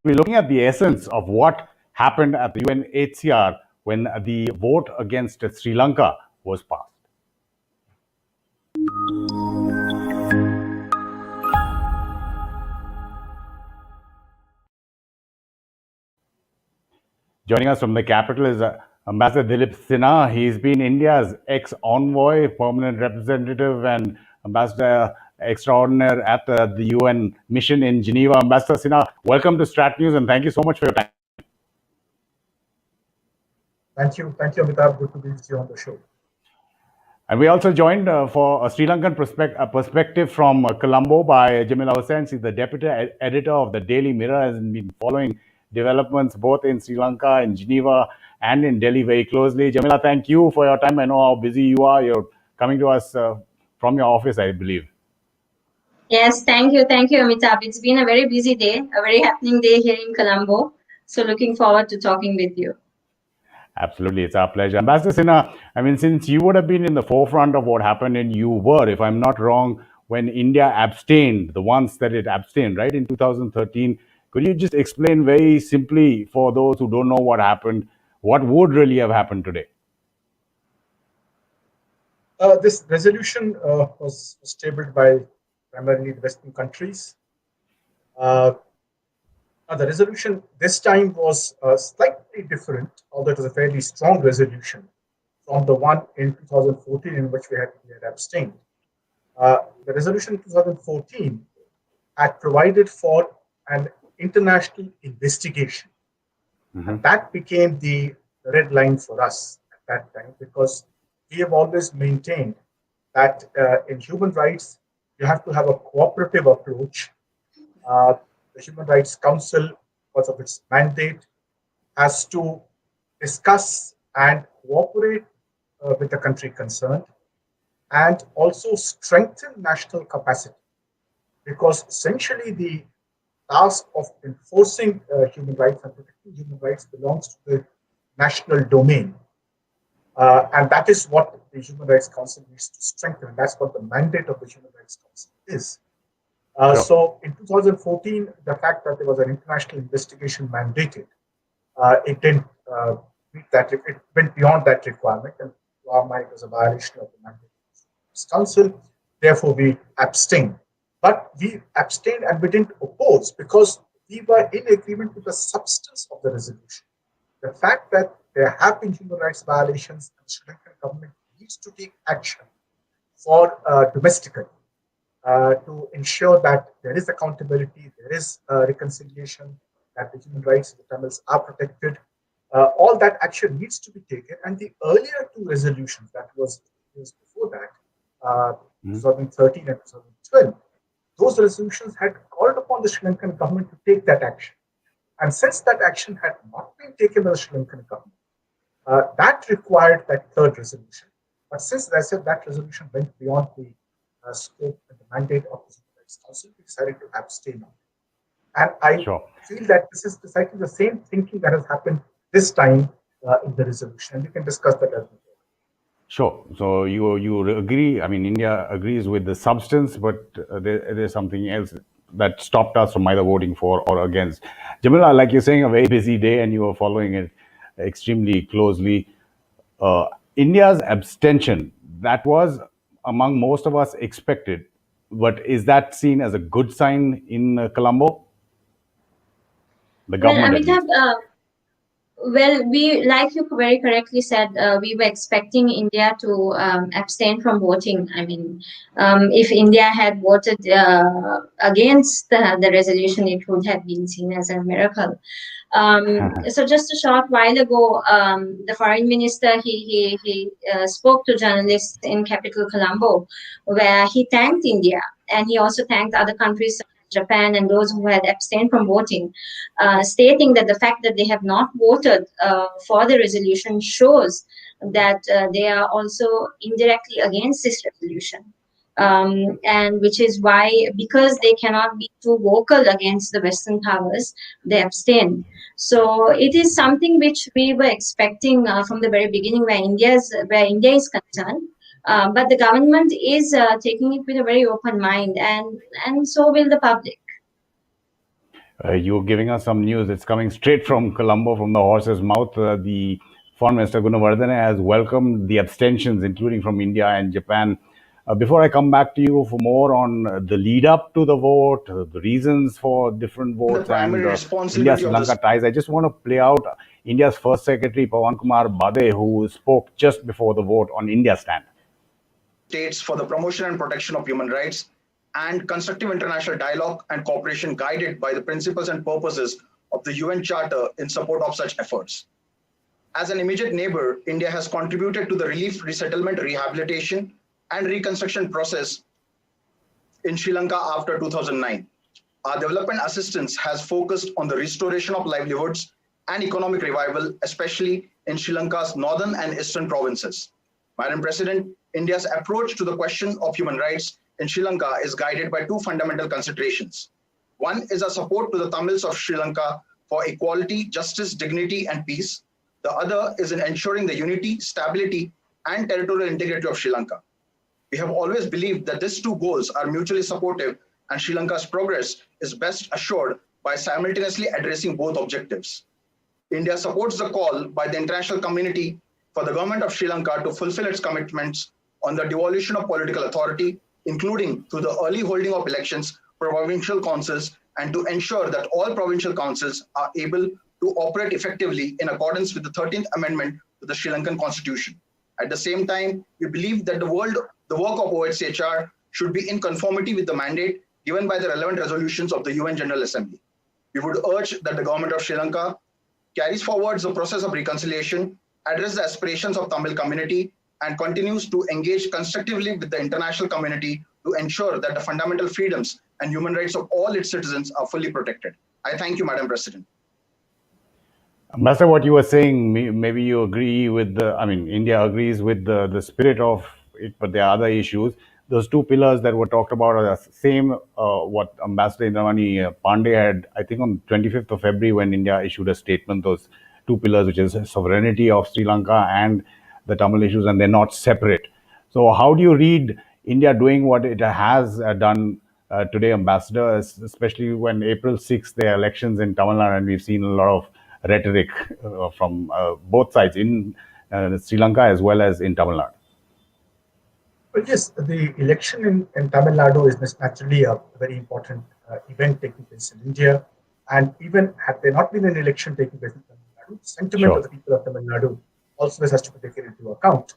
we're looking at the essence of what happened at the UNHCR when the vote against Sri Lanka was passed. Joining us from the capital is Ambassador Dilip Sinha. He's been India's ex-envoy, permanent representative, and ambassador extraordinaire at the UN mission in Geneva. Ambassador Sinha, welcome to StratNews, and thank you so much for your time. Thank you, Amitabh. Good to be with you on the show. And we also joined for a Sri Lankan perspective from Colombo by Jamila Husain. She's the deputy editor of the Daily Mirror, has been following developments both in Sri Lanka, in Geneva, and in Delhi very closely. Jamila, thank you for your time. I know how busy you are. You're coming to us from your office, I believe. Yes, thank you, Amitabh. It's been a very busy day, a very happening day here in Colombo. So looking forward to talking with you. Absolutely, it's our pleasure. Ambassador Sinha, I mean, since you would have been in the forefront of what happened, and you were, if I'm not wrong, when India abstained, the ones that it abstained, right, in 2013, could you just explain very simply for those who don't know what happened, what would really have happened today? This resolution was tabled by primarily the Western countries. The resolution this time was slightly different, although it was a fairly strong resolution from the one in 2014 in which we had abstained. The resolution in 2014 had provided for an international investigation. And that became the red line for us at that time, because we have always maintained that in human rights, you have to have a cooperative approach. The Human Rights Council, because of its mandate, has to discuss and cooperate with the country concerned, and also strengthen national capacity, because essentially the task of enforcing human rights and protecting human rights belongs to the national domain. And that is what the Human Rights Council needs to strengthen. And that's what the mandate of the Human Rights Council is. So in 2014, the fact that there was an international investigation mandated, it didn't meet that. It went beyond that requirement, and to our mind, it was a violation of the mandate of the Human Rights Council. Therefore, we abstained. But we abstained and we didn't oppose, because we were in agreement with the substance of the resolution. The fact that there have been human rights violations, and the Sri Lankan government needs to take action for domestically to ensure that there is accountability, there is reconciliation, that the human rights of the Tamils are protected. All that action needs to be taken. And the earlier two resolutions, that was years before that, 2013 and 2012, those resolutions had called upon the Sri Lankan government to take that action. And since that action had not been taken by the Sri Lankan government, that required that third resolution. But since, as I said, that resolution went beyond the scope and the mandate of the Human Rights Council, we decided to abstain on it. And I feel that this is precisely the same thinking that has happened this time in the resolution. And we can discuss that as well. Sure. So you agree, I mean, India agrees with the substance, but there's something else that stopped us from either voting for or against. Jamila, like you're saying, a very busy day and you were following it extremely closely. India's abstention, that was among most of us expected, but is that seen as a good sign in Colombo? The government. Well, we, like you very correctly said, we were expecting India to abstain from voting. I mean, if India had voted against the resolution, it would have been seen as a miracle. So just a short while ago, the foreign minister, he spoke to journalists in capital Colombo, where he thanked India, and he also thanked other countries, Japan, and those who had abstained from voting, stating that the fact that they have not voted for the resolution shows that they are also indirectly against this resolution. And which is why, because they cannot be too vocal against the Western powers, they abstain. So it is something which we were expecting from the very beginning, where India is concerned. But the government is taking it with a very open mind, and so will the public. You're giving us some news. It's coming straight from Colombo, from the horse's mouth. The Foreign Minister Gunawardene has welcomed the abstentions, including from India and Japan. Before I come back to you for more on the lead up to the vote, the reasons for different The votes, and primary responsibility India-Sri of the Lanka ties, I just want to play out India's First Secretary Pawan Kumar Bade, who spoke just before the vote on India's stand. states for the promotion and protection of human rights and constructive international dialogue and cooperation guided by the principles and purposes of the UN Charter in support of such efforts. As an immediate neighbor, India has contributed to the relief, resettlement, rehabilitation, and reconstruction process in Sri Lanka after 2009. Our development assistance has focused on the restoration of livelihoods and economic revival, especially in Sri Lanka's northern and eastern provinces. Madam President, India's approach to the question of human rights in Sri Lanka is guided by two fundamental considerations. One is a support to the Tamils of Sri Lanka for equality, justice, dignity, and peace. The other is in ensuring the unity, stability, and territorial integrity of Sri Lanka. We have always believed that these two goals are mutually supportive, and Sri Lanka's progress is best assured by simultaneously addressing both objectives. India supports the call by the international community for the government of Sri Lanka to fulfill its commitments on the devolution of political authority, including through the early holding of elections for provincial councils, and to ensure that all provincial councils are able to operate effectively in accordance with the 13th Amendment to the Sri Lankan Constitution. At the same time, we believe that the work of OHCHR should be in conformity with the mandate given by the relevant resolutions of the UN General Assembly. We would urge that the government of Sri Lanka carries forward the process of reconciliation, address the aspirations of Tamil community, and continues to engage constructively with the international community to ensure that the fundamental freedoms and human rights of all its citizens are fully protected. I thank you, Madam President. Ambassador, what you were saying, maybe you agree with India agrees with the spirit of it, but there are other issues. Those two pillars that were talked about are the same, what Ambassador Indramani Pandey had, I think on 25th of February when India issued a statement, those two pillars, which is sovereignty of Sri Lanka and the Tamil issues, and they're not separate. So how do you read India doing what it has done today, Ambassador, especially when April 6th, there are elections in Tamil Nadu, and we've seen a lot of rhetoric from both sides in Sri Lanka as well as in Tamil Nadu? Well, yes, the election in Tamil Nadu is naturally a very important event taking place in India. And even had there not been an election taking place in Tamil Nadu, the sentiment of the people of Tamil Nadu also has to be taken into account.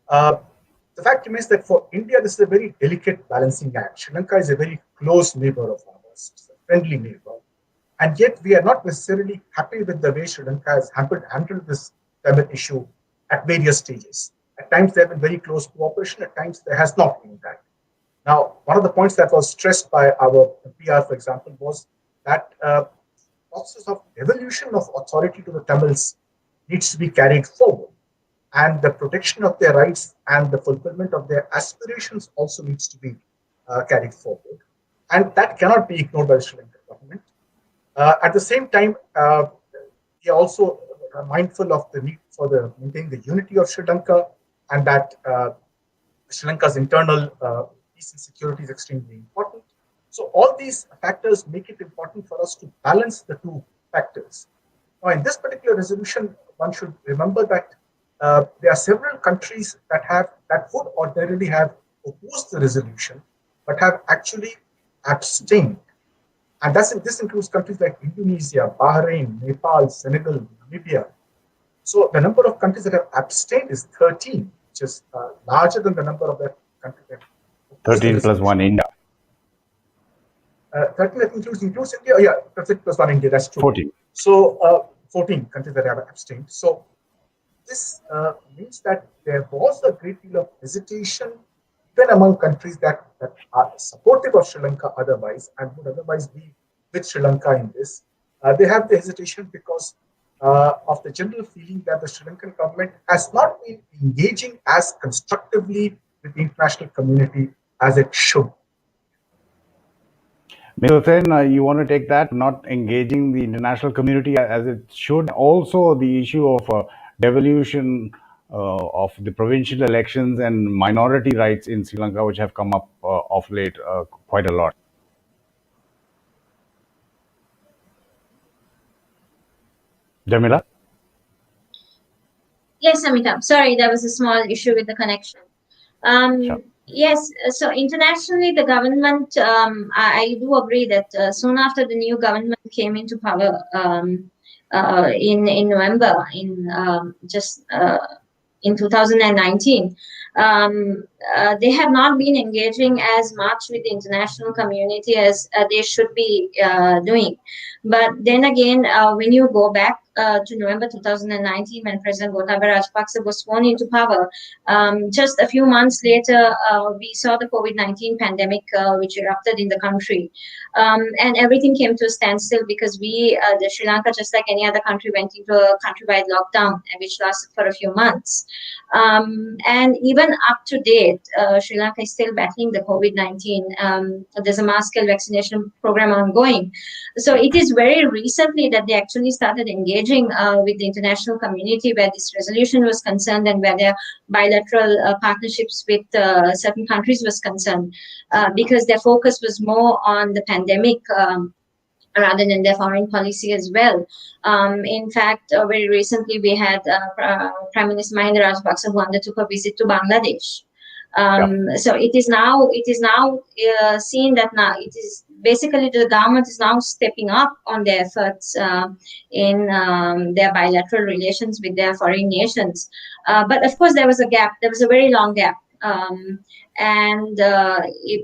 The fact remains that for India, this is a very delicate balancing act. Sri Lanka is a very close neighbor of ours, it's a friendly neighbor. And yet we are not necessarily happy with the way Sri Lanka has handled this Tamil issue at various stages. At times there have been very close cooperation, at times there has not been that. Now, one of the points that was stressed by our PR, for example, was that process of devolution of authority to the Tamils needs to be carried forward. And the protection of their rights and the fulfillment of their aspirations also needs to be carried forward. And that cannot be ignored by the Sri Lankan government. At the same time, we are also mindful of the need for maintaining the unity of Sri Lanka, and that Sri Lanka's internal peace and security is extremely important. So all these factors make it important for us to balance the two factors. Now, in this particular resolution, one should remember that there are several countries that would ordinarily have opposed the resolution, but have actually abstained. And this includes countries like Indonesia, Bahrain, Nepal, Senegal, Namibia. So the number of countries that have abstained is 13, which is larger than the number of that countries that 13 plus 1 India. 13 that includes India. Yeah, 13 plus 1 India, that's true. 14. So 14 countries that have abstained. So this means that there was a great deal of hesitation even among countries that are supportive of Sri Lanka otherwise and would otherwise be with Sri Lanka in this. They have the hesitation because of the general feeling that the Sri Lankan government has not been engaging as constructively with the international community as it should. Mr. Hussain, you want to take that, not engaging the international community as it should. Also, the issue of devolution of the provincial elections and minority rights in Sri Lanka, which have come up of late quite a lot. Jamila? Yes, Amitabh. Sorry, there was a small issue with the connection. Sure. Yes, so internationally, the government, I do agree that soon after the new government came into power in November, in 2019, they have not been engaging as much with the international community as they should be doing. But then again, when you go back to November 2019, when President Gotabaya Rajapaksa was sworn into power, just a few months later, we saw the COVID-19 pandemic, which erupted in the country. And everything came to a standstill because the Sri Lanka, just like any other country, went into a countrywide lockdown, which lasted for a few months. And even up to date, Sri Lanka is still battling the COVID-19. There's a mass scale vaccination program ongoing. So it is very recently that they actually started engaging with the international community where this resolution was concerned and where their bilateral partnerships with certain countries was concerned, because their focus was more on the pandemic rather than their foreign policy as well. In fact, very recently we had Prime Minister Mahinda Rajapaksa who undertook a visit to Bangladesh. So it is now seen that now it is basically the government is now stepping up on their efforts in their bilateral relations with their foreign nations. But of course, there was a gap. There was a very long gap. And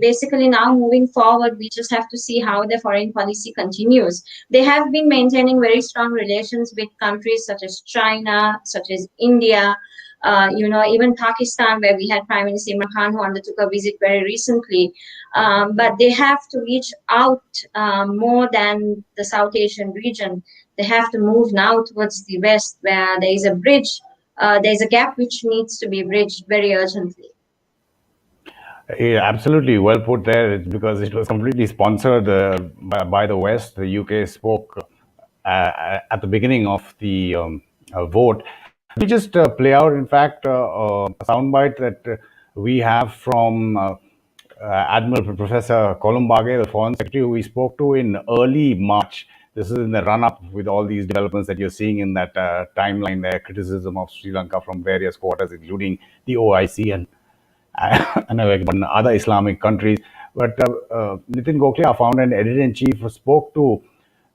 basically now moving forward, we just have to see how the foreign policy continues. They have been maintaining very strong relations with countries such as China, such as India, even Pakistan, where we had Prime Minister Imran Khan who undertook a visit very recently. But they have to reach out more than the South Asian region. They have to move now towards the West, where there is a bridge, there's a gap which needs to be bridged very urgently. Yeah, absolutely well put there. It's because it was completely sponsored by the West. The UK spoke at the beginning of the vote. Let me just play out, in fact, a soundbite that we have from Admiral Professor Colombo, the Foreign Secretary, who we spoke to in early March. This is in the run-up with all these developments that you're seeing in that timeline there, criticism of Sri Lanka from various quarters, including the OIC and other Islamic countries. But Nitin Gokhale, our founder and editor-in-chief, spoke to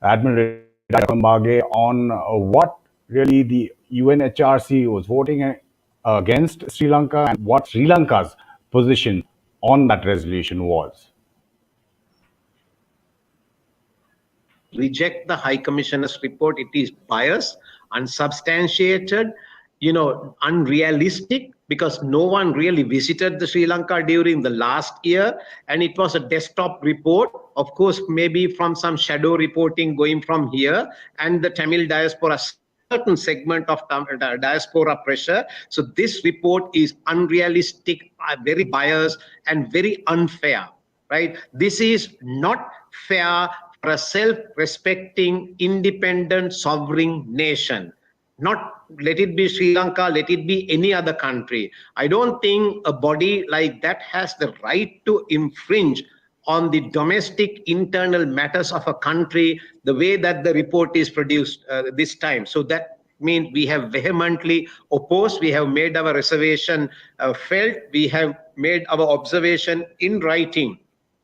Admiral Kolambage on what really the UNHRC was voting against Sri Lanka and what Sri Lanka's position on that resolution was. Reject the High Commissioner's report. It is biased, unsubstantiated, unrealistic, because no one really visited the Sri Lanka during the last year, and it was a desktop report, of course, maybe from some shadow reporting going from here and the Tamil diaspora, certain segment of diaspora pressure. So this report is unrealistic, very biased and very unfair, right? This is not fair for a self-respecting, independent, sovereign nation. Not let it be Sri Lanka, let it be any other country. I don't think a body like that has the right to infringe on the domestic internal matters of a country the way that the report is produced this time. So that means we have vehemently opposed, we have made our reservation felt, we have made our observation in writing.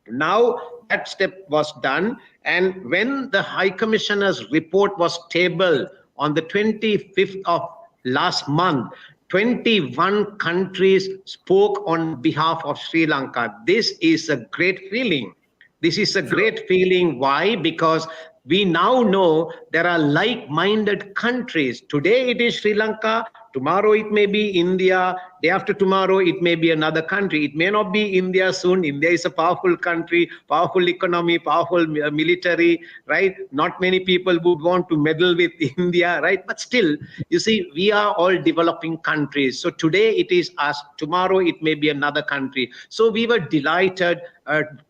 Now that step was done, and when the High Commissioner's report was tabled on the 25th of last month, 21 countries spoke on behalf of Sri Lanka. This is a great feeling. This is a great feeling. Why? Because we now know there are like-minded countries. Today it is Sri Lanka, tomorrow it may be India, day after tomorrow it may be another country. It may not be India soon. India is a powerful country, powerful economy, powerful military, right? Not many people would want to meddle with India, right? But still, you see, we are all developing countries. So today it is us, tomorrow it may be another country. So we were delighted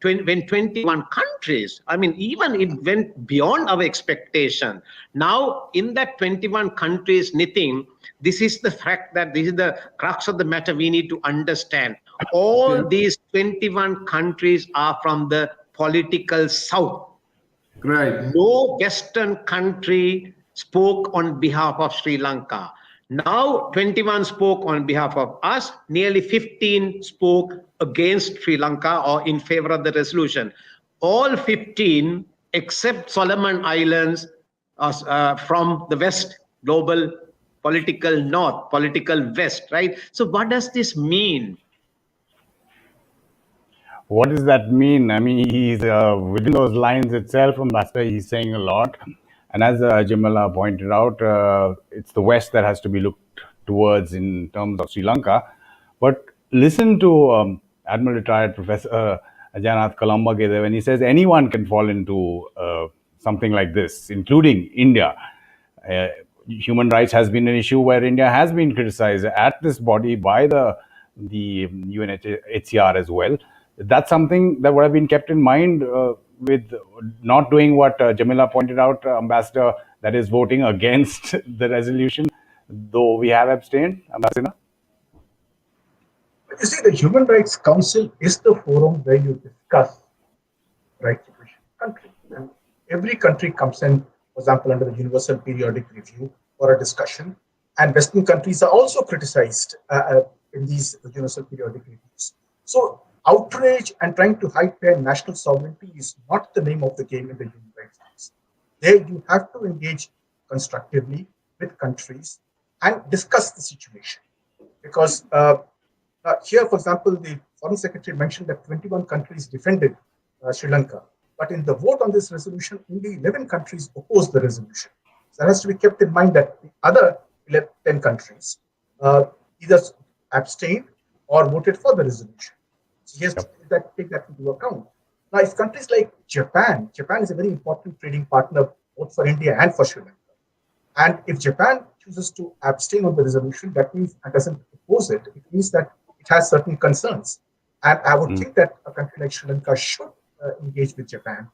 when 21 countries, I mean, even it went beyond our expectation. Now, in that 21 countries, Nitin, this is the fact that this is the crux of the matter we need to understand. All these 21 countries are from the political south. Right. No Western country spoke on behalf of Sri Lanka. Now 21 spoke on behalf of us, nearly 15 spoke against Sri Lanka or in favor of the resolution. All 15 except Solomon Islands from the West, global political North, political West, right? So what does this mean? What does that mean? I mean, he's within those lines itself, Ambassador, he's saying a lot. And as Jamila pointed out, it's the West that has to be looked towards in terms of Sri Lanka. But listen to Admiral Retired Professor Ajanath Colombo when he says anyone can fall into something like this, including India. Human rights has been an issue where India has been criticized at this body by the UNHRC as well. That's something that would have been kept in mind with not doing what Jamila pointed out, Ambassador, that is voting against the resolution, though we have abstained, Ambassador. You see, the Human Rights Council is the forum where you discuss rights situation in country. And every country comes in, for example, under the Universal Periodic Review for a discussion. And Western countries are also criticized in these Universal Periodic Reviews. So outrage and trying to hide their national sovereignty is not the name of the game in the human rights case. There you have to engage constructively with countries and discuss the situation. Because here, for example, the Foreign Secretary mentioned that 21 countries defended Sri Lanka. But in the vote on this resolution, only 11 countries opposed the resolution. So that has to be kept in mind that the other 10 countries either abstained or voted for the resolution. So he has to take that into account. Now, if countries like Japan is a very important trading partner both for India and for Sri Lanka. And if Japan chooses to abstain on the resolution, that means it doesn't oppose it. It means that it has certain concerns. And I would think that a country like Sri Lanka should engage with Japan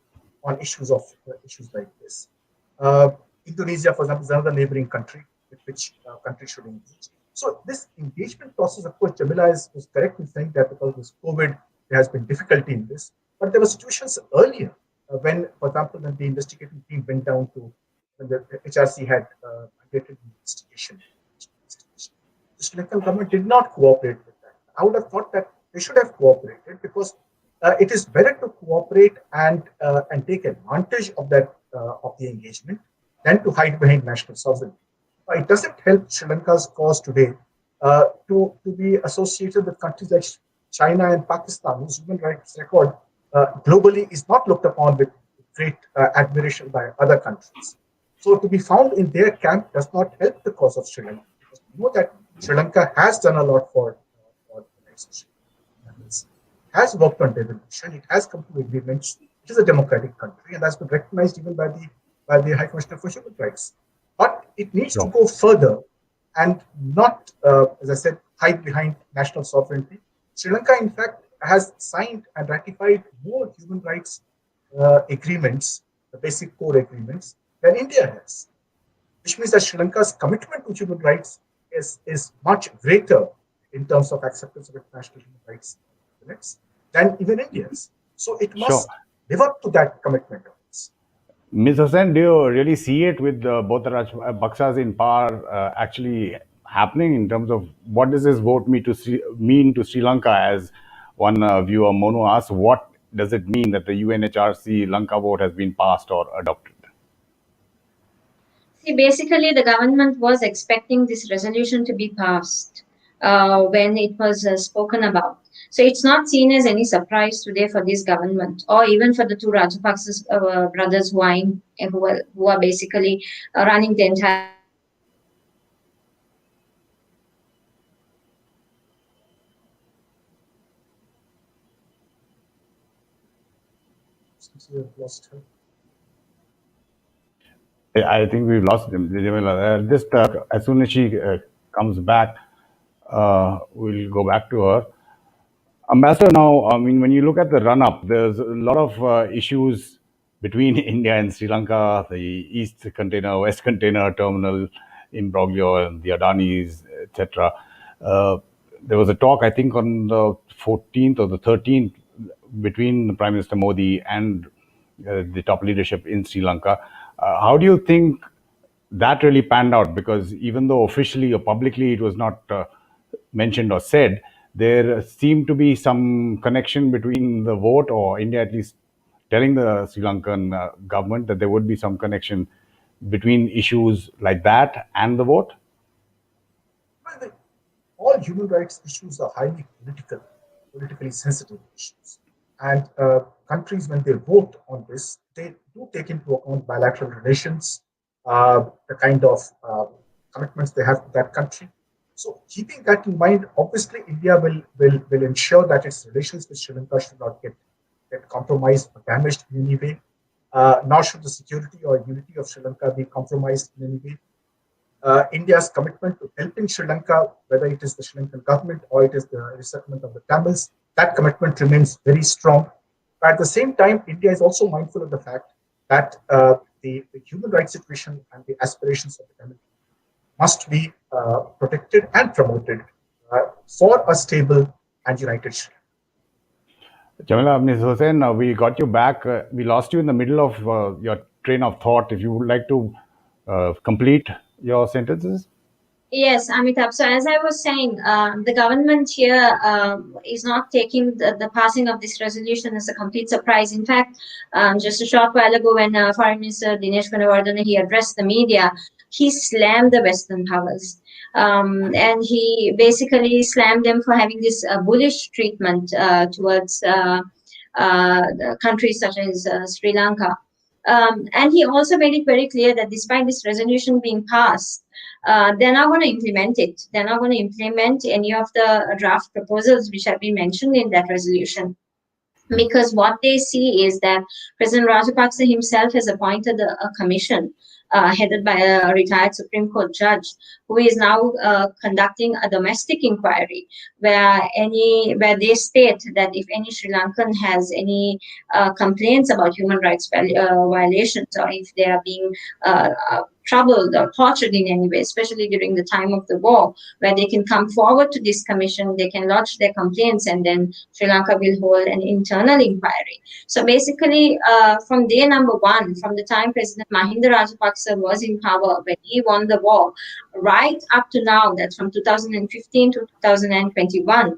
on issues like this. Indonesia, for example, is another neighboring country with which country should engage. So this engagement process, of course, Jamila was correct in saying that because of this COVID, there has been difficulty in this. But there were situations earlier when, for example, when the investigating team went down to, when the HRC had mandated the investigation. The Sri Lankan government did not cooperate with that. I would have thought that they should have cooperated because it is better to cooperate and take advantage of that of the engagement than to hide behind national sovereignty. It doesn't help Sri Lanka's cause today to be associated with countries like China and Pakistan, whose human rights record globally is not looked upon with great admiration by other countries. So to be found in their camp does not help the cause of Sri Lanka. Because we know that Sri Lanka has done a lot for the rights of Sri Lanka. Has worked on devolution. It has come to agreements. It is a democratic country, and that's been recognized even by the High Commissioner for Human Rights. But it needs to go further and not, as I said, hide behind national sovereignty. Sri Lanka, in fact, has signed and ratified more human rights agreements, the basic core agreements, than India has, which means that Sri Lanka's commitment to human rights is much greater in terms of acceptance of international human rights limits than even India's. So it must live up to that commitment. Ms. Husain, do you really see it with both the Rajpaksas in power actually happening in terms of what does this vote mean to Sri Lanka? As one viewer, Monu, asked, what does it mean that the UNHRC Lanka vote has been passed or adopted? See, basically, the government was expecting this resolution to be passed when it was spoken about. So it's not seen as any surprise today for this government, or even for the two Rajapaksas brothers who are basically running the entire. I think we've lost Jamila. Just as soon as she comes back, we'll go back to her. Ambassador, now, I mean, when you look at the run-up, there's a lot of issues between India and Sri Lanka, the East Container, West Container Terminal, imbroglio, and the Adanis, etc. There was a talk, I think, on the 14th or the 13th between Prime Minister Modi and the top leadership in Sri Lanka. How do you think that really panned out, because even though officially or publicly it was not mentioned or said, there seemed to be some connection between the vote, or India at least telling the Sri Lankan government that there would be some connection between issues like that and the vote. Well, all human rights issues are highly politically sensitive issues. And countries, when they vote on this, they do take into account bilateral relations, the kind of commitments they have to that country. So, keeping that in mind, obviously, India will ensure that its relations with Sri Lanka should not get compromised or damaged in any way. Nor should the security or unity of Sri Lanka be compromised in any way. India's commitment to helping Sri Lanka, whether it is the Sri Lankan government or it is the resettlement of the Tamils, that commitment remains very strong. But at the same time, India is also mindful of the fact that the human rights situation and the aspirations of the Tamil must be protected and promoted for a stable and united Sri Lanka. Jamila, Ms. Hussain, we got you back. We lost you in the middle of your train of thought. If you would like to complete your sentences. Yes, Amitabh. So as I was saying, the government here is not taking the passing of this resolution as a complete surprise. In fact, just a short while ago, when Foreign Minister Dinesh Gunawardena, he addressed the media, he slammed the Western powers. And he basically slammed them for having this bullish treatment towards countries such as Sri Lanka. And he also made it very clear that despite this resolution being passed, they're not going to implement it. They're not going to implement any of the draft proposals which have been mentioned in that resolution. Because what they see is that President Rajapaksa himself has appointed a commission headed by a retired Supreme Court judge, who is now conducting a domestic inquiry where they state that if any Sri Lankan has any complaints about human rights violations, or if they are being troubled or tortured in any way, especially during the time of the war, where they can come forward to this commission, they can lodge their complaints, and then Sri Lanka will hold an internal inquiry. So basically, from day number one, from the time President Mahinda Rajapaksa was in power, when he won the war, right up to now, that's from 2015 to 2021,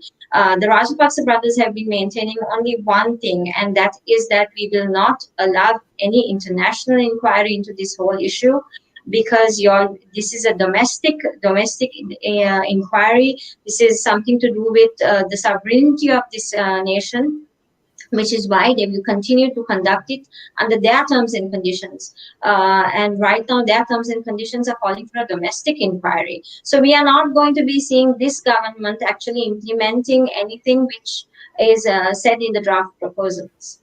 the Rajapaksa brothers have been maintaining only one thing, and that is that we will not allow any international inquiry into this whole issue, because this is a domestic inquiry. This is something to do with the sovereignty of this nation, which is why they will continue to conduct it under their terms and conditions. And right now, their terms and conditions are calling for a domestic inquiry. So we are not going to be seeing this government actually implementing anything which is said in the draft proposals.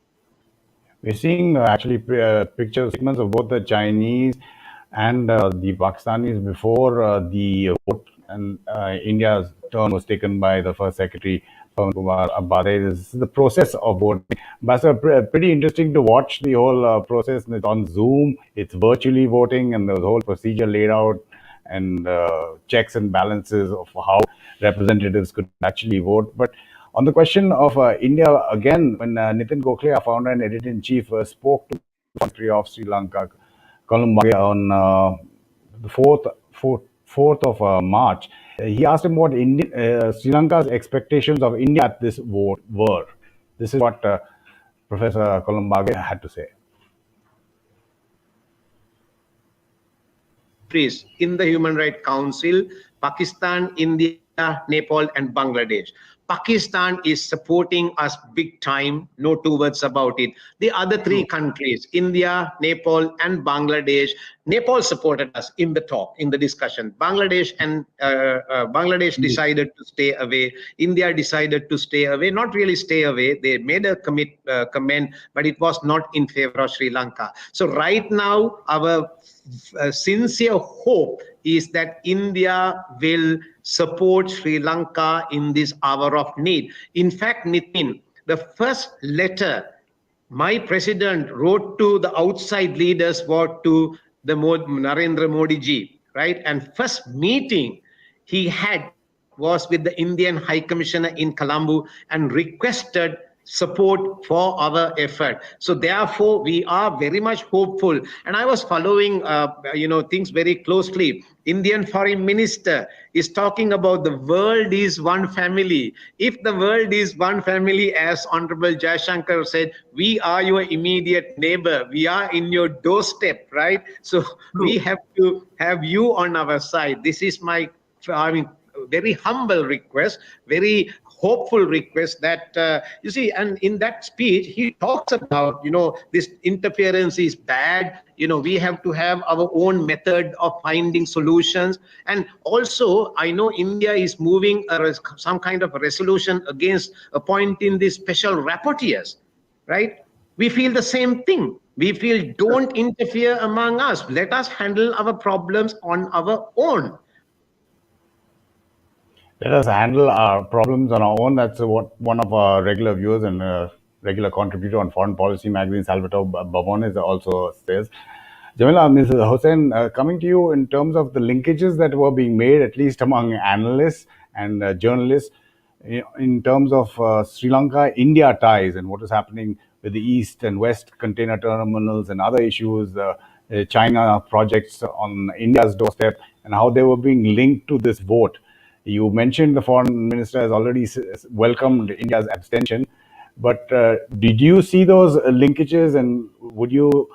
We're seeing actually pictures, segments of both the Chinese and the Pakistanis before the vote, and India's turn was taken by the first secretary, Abstains. This is the process of voting. But pretty interesting to watch the whole process. It's on Zoom, it's virtually voting, and there's a whole procedure laid out, and checks and balances of how representatives could actually vote. But on the question of India, again, when Nitin Gokhale, our founder and editor-in-chief, spoke to the country of Sri Lanka, Colombo, on the 4th of March, he asked him what Sri Lanka's expectations of India at this vote were. This is what Professor Colombo had to say. In the Human Rights Council, Pakistan, India, Nepal, and Bangladesh. Pakistan is supporting us big time, no two words about it. The other three countries, India, Nepal, and Bangladesh, Nepal supported us in the talk, in the discussion. Bangladesh decided to stay away. India decided to stay away, not really stay away. They made a comment, but it was not in favor of Sri Lanka. So right now, our sincere hope is that India will support Sri Lanka in this hour of need. In fact, Nitin, the first letter my president wrote to the outside leaders was to the Narendra Modi ji, right? And first meeting he had was with the Indian High Commissioner in Colombo and requested support for our effort. So therefore, we are very much hopeful. And I was following, things very closely. Indian Foreign Minister is talking about the world is one family. If the world is one family, as Honorable Jaishankar said, we are your immediate neighbor. We are in your doorstep, right? So we have to have you on our side. This is my, very humble request, very hopeful request that you see. And in that speech he talks about, this interference is bad. We have to have our own method of finding solutions. And also I know India is moving some kind of a resolution against appointing these special rapporteurs, right? We feel the same thing. We feel, don't interfere among us, let us handle our problems on our own. Let us handle our problems on our own. That's what one of our regular viewers and regular contributor on Foreign Policy magazine, Salvatore Bavonis, also says. Jamila, Ms. Hussain, coming to you in terms of the linkages that were being made, at least among analysts and journalists, in terms of Sri Lanka-India ties and what is happening with the East and West container terminals and other issues, China projects on India's doorstep, and how they were being linked to this vote. You mentioned the foreign minister has already welcomed India's abstention, but did you see those linkages, and would you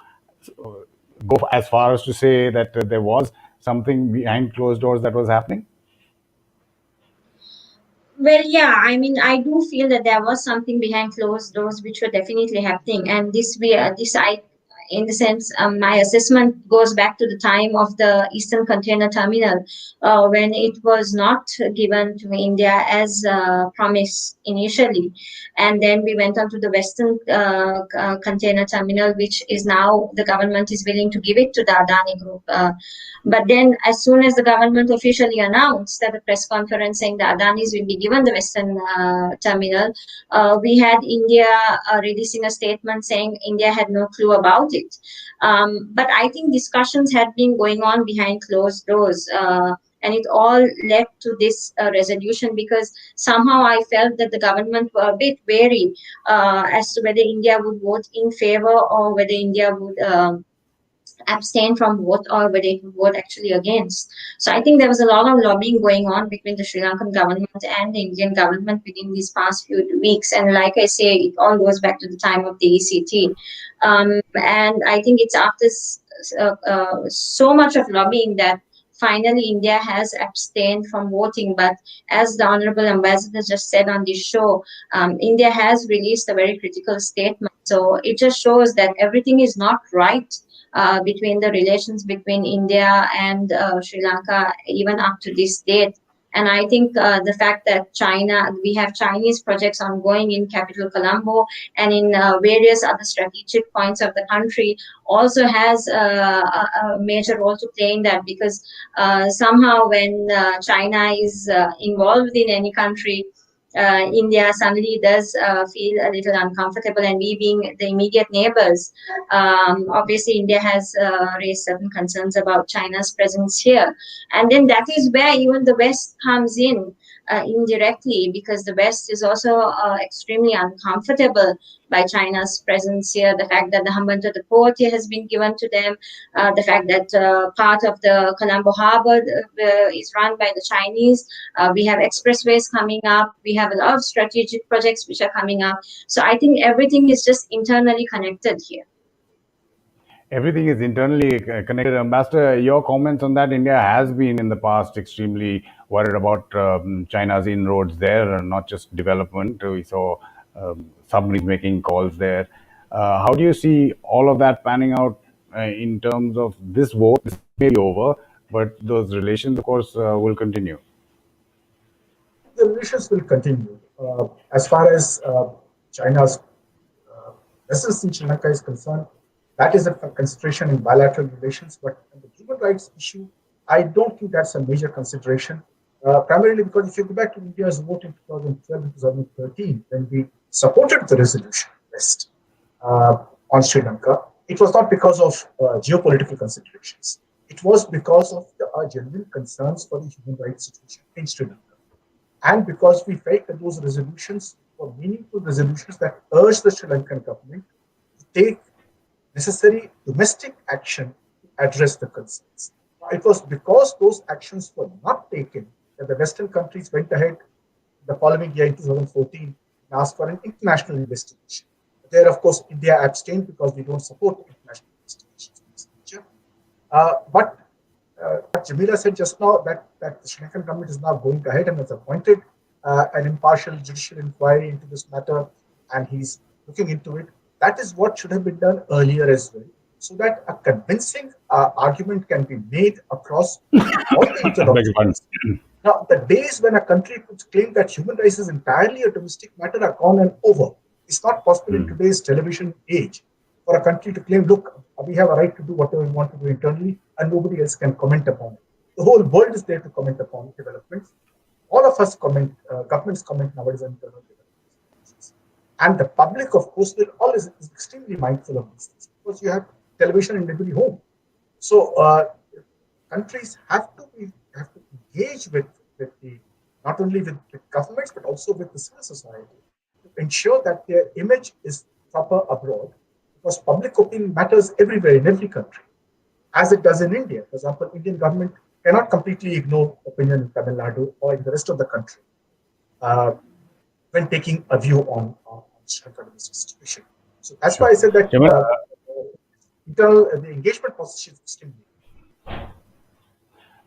go as far as to say that there was something behind closed doors that was happening? Well, yeah, I mean, I do feel that there was something behind closed doors which were definitely happening, and in the sense, my assessment goes back to the time of the Eastern Container Terminal, when it was not given to India as promised initially, and then we went on to the Western Container Terminal, which is now the government is willing to give it to the Adani Group. But then, as soon as the government officially announced at the press conference saying the Adanis will be given the Western terminal, we had India releasing a statement saying India had no clue about it. But I think discussions had been going on behind closed doors. And it all led to this resolution, because somehow I felt that the government were a bit wary as to whether India would vote in favor or whether India would abstain from vote, or whether it would vote actually against. So I think there was a lot of lobbying going on between the Sri Lankan government and the Indian government within these past few weeks. And like I say, it all goes back to the time of the ECT. And I think it's after so much of lobbying that finally India has abstained from voting. But as the Honorable Ambassador just said on this show, India has released a very critical statement. So it just shows that everything is not right between the relations between India and Sri Lanka, even up to this date. And I think the fact that we have Chinese projects ongoing in capital Colombo and in various other strategic points of the country also has a major role to play in that, because somehow when China is involved in any country, India suddenly does feel a little uncomfortable, and we being the immediate neighbors, obviously India has raised certain concerns about China's presence here. And then that is where even the West comes in indirectly, because the West is also extremely uncomfortable by China's presence here. The fact that the Hambantota port here has been given to them, the fact that part of the Colombo harbor is run by the Chinese. We have expressways coming up. We have a lot of strategic projects which are coming up. So I think everything is just internally connected here. Everything is internally connected. Ambassador, your comments on that? India has been in the past extremely worried about China's inroads there, and not just development. We saw submarines making calls there. How do you see all of that panning out in terms of this vote? This may be over, but those relations, of course, will continue. The relations will continue. As far as China's presence in Sri Lanka is concerned, that is a consideration in bilateral relations. But the human rights issue, I don't think that's a major consideration. Primarily because if you go back to India's vote in 2012 and 2013, when we supported the resolution West on Sri Lanka, it was not because of geopolitical considerations. It was because of the genuine concerns for the human rights situation in Sri Lanka. And because we felt that those resolutions for meaningful resolutions that urge the Sri Lankan government to take necessary domestic action to address the concerns. It was because those actions were not taken that the Western countries went ahead the following year in 2014 and asked for an international investigation. There, of course, India abstained because we don't support international investigations of this nature. But what Jamila said just now, that the Sri Lankan government is now going ahead and has appointed an impartial judicial inquiry into this matter, and he's looking into it. That is what should have been done earlier as well, so that a convincing argument can be made across all the interlocutors. Now, the days when a country could claim that human rights is entirely a domestic matter are gone and over. It's not possible in today's television age for a country to claim, look, we have a right to do whatever we want to do internally, and nobody else can comment upon it. The whole world is there to comment upon developments. All of us comment, governments comment nowadays on internal developments. And the public, of course, is extremely mindful of these things because you have television in every home. So countries have to engage with the not only with governments but also with the civil society to ensure that their image is proper abroad, because public opinion matters everywhere in every country, as it does in India. For example, Indian government cannot completely ignore opinion in Tamil Nadu or in the rest of the country when taking a view on the situation. So that's why I said that the engagement process is extremely.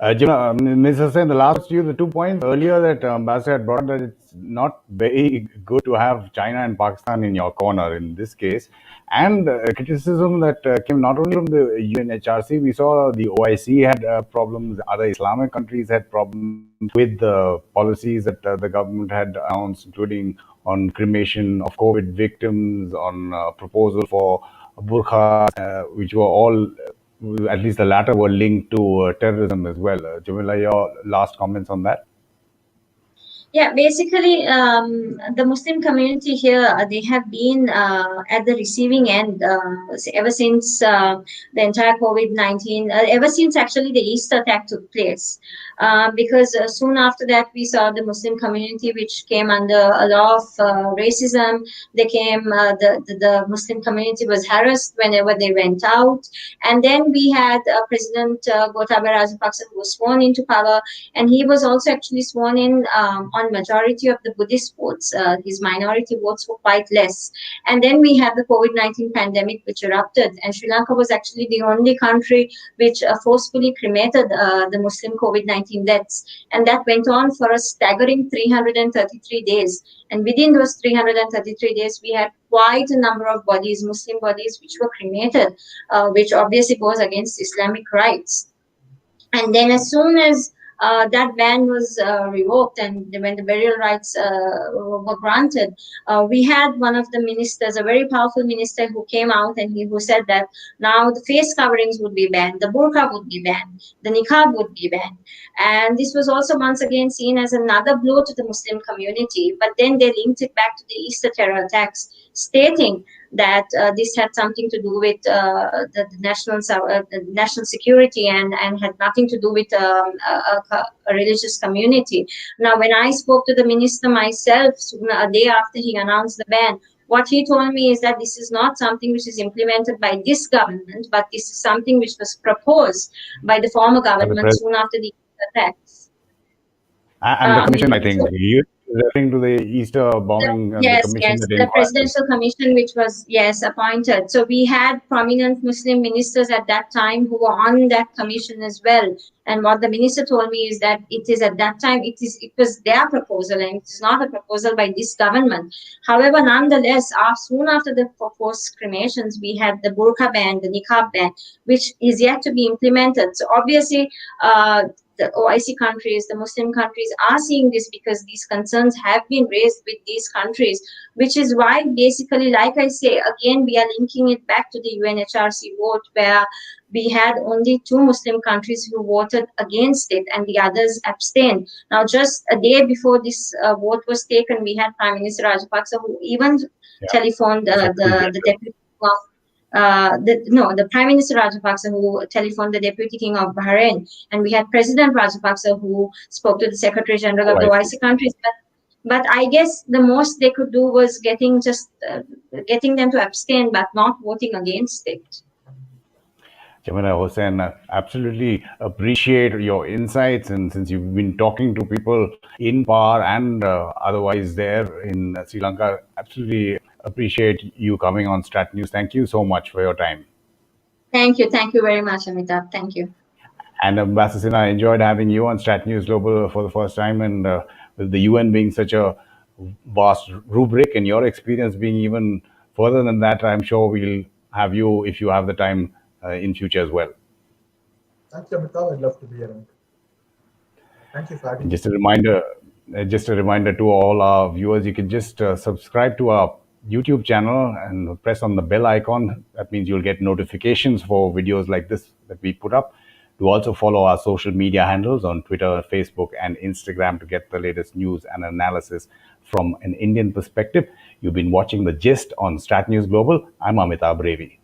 Ms. Hussain, the last the 2 points earlier that Ambassador had brought that it's not very good to have China and Pakistan in your corner in this case, and criticism that came not only from the UNHRC, we saw the OIC had problems, other Islamic countries had problems with the policies that the government had announced, including on cremation of COVID victims, on proposal for burqa, which were all, at least the latter, were linked to terrorism as well. Jamila, your last comments on that? Yeah, basically, the Muslim community here, they have been at the receiving end ever since the entire COVID-19, ever since actually the Easter attack took place. Because soon after that, we saw the Muslim community, which came under a lot of racism. They came, the Muslim community was harassed whenever they went out. And then we had President Gotabaya Rajapaksa, who was sworn into power, and he was also actually sworn in on majority of the Buddhist votes. His minority votes were quite less. And then we had the COVID-19 pandemic, which erupted, and Sri Lanka was actually the only country which forcefully cremated the Muslim COVID-19 deaths. And that went on for a staggering 333 days. And within those 333 days, we had quite a number of bodies, Muslim bodies, which were cremated, which obviously goes against Islamic rights. And then as soon as that ban was revoked, and when the burial rights were granted, we had one of the ministers, a very powerful minister, who came out and who said that now the face coverings would be banned, the burqa would be banned, the niqab would be banned. And this was also once again seen as another blow to the Muslim community. But then they linked it back to the Easter terror attacks, stating that this had something to do with the national security and had nothing to do with a religious community. Now, when I spoke to the minister myself, a day after he announced the ban, what he told me is that this is not something which is implemented by this government, but this is something which was proposed by the former government soon after the attacks. And the commission, I think, referring to the Easter bombing. Yes, the presidential commission, which was, appointed. So we had prominent Muslim ministers at that time who were on that commission as well. And what the minister told me is that it is at that time, it was their proposal, and it is not a proposal by this government. However, nonetheless, soon after the forced cremations, we had the burqa ban, the niqab ban, which is yet to be implemented. So obviously, the OIC countries, the Muslim countries are seeing this because these concerns have been raised with these countries, which is why basically, like I say, again, we are linking it back to the UNHRC vote, where we had only 2 Muslim countries who voted against it and the others abstained. Now, just a day before this vote was taken, we had Prime Minister Rajapaksa, who even telephoned the deputy of the Prime Minister Rajapaksa, who telephoned the Deputy King of Bahrain, and we had President Rajapaksa, who spoke to the Secretary General of the OIC countries. But But I guess the most they could do was getting them to abstain, but not voting against it. Jamila Hussain, absolutely appreciate your insights, and since you've been talking to people in power and otherwise there in Sri Lanka, absolutely appreciate you coming on StratNews. Thank you so much for your time. Thank you very much, Amitabh. Thank you. And Ambassador Sinha, I enjoyed having you on StratNews Global for the first time, and with the UN being such a vast rubric and your experience being even further than that, I'm sure we'll have you, if you have the time, in future as well. Thank you, Amitabh. I'd love to be around. Thank you for having me. Just a reminder to all our viewers, you can just subscribe to our YouTube channel and press on the bell icon. That means you'll get notifications for videos like this that we put up. To also follow our social media handles on Twitter, Facebook, and Instagram to get the latest news and analysis from an Indian perspective. You've been watching The Gist on StratNews Global. I'm Amitabh Revi.